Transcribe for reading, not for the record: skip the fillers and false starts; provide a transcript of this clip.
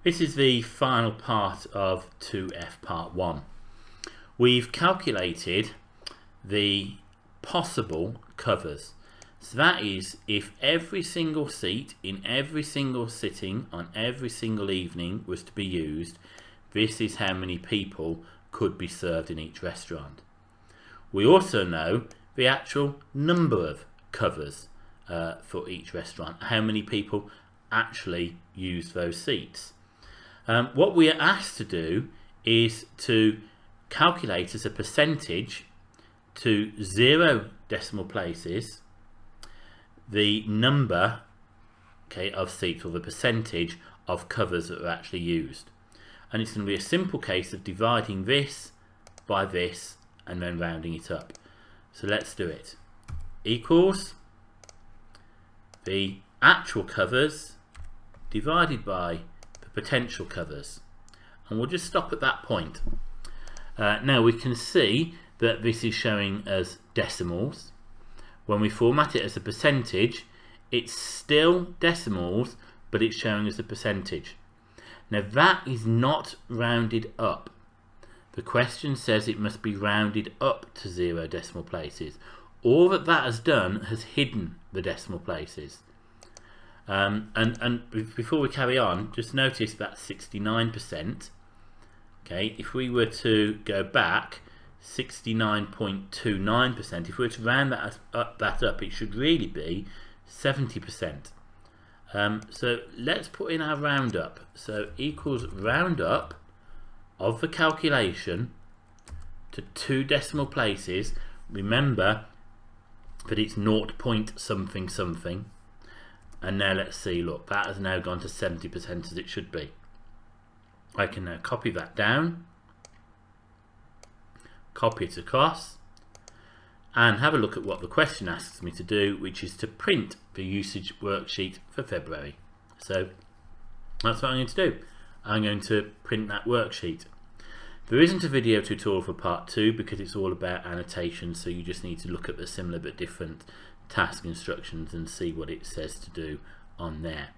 This is the final part of 2F part 1. We've calculated the possible covers. So that is, if every single seat in every single sitting on every single evening was to be used, this is how many people could be served in each restaurant. We also know the actual number of covers for each restaurant, how many people actually use those seats. What we are asked to do is to calculate as a percentage to 0 decimal places the number of seats, or the percentage of covers that are actually used. And it's going to be a simple case of dividing this by this and then rounding it up. So let's do it. Equals the actual covers divided by the potential covers. And we'll just stop at that point. Now we can see that this is showing as decimals. When we format it as a percentage, it's still decimals, but it's showing as a percentage. Now that is not rounded up. The question says it must be rounded up to 0 decimal places. All that has done has hidden the decimal places. And before we carry on, just notice that 69%. Okay, if we were to go back, 69.29%, if we were to round that up, it should really be 70%. So let's put in our roundup. So equals roundup of the calculation to 2 decimal places. Remember that it's 0 point something something. And now let's see, look, that has now gone to 70% as it should be. I can now copy that down, copy it across, and have a look at what the question asks me to do, which is to print the usage worksheet for February. So that's what I'm going to do. I'm going to print that worksheet. There isn't a video tutorial for part 2 because it's all about annotation, so you just need to look at the similar but different task instructions and see what it says to do on there.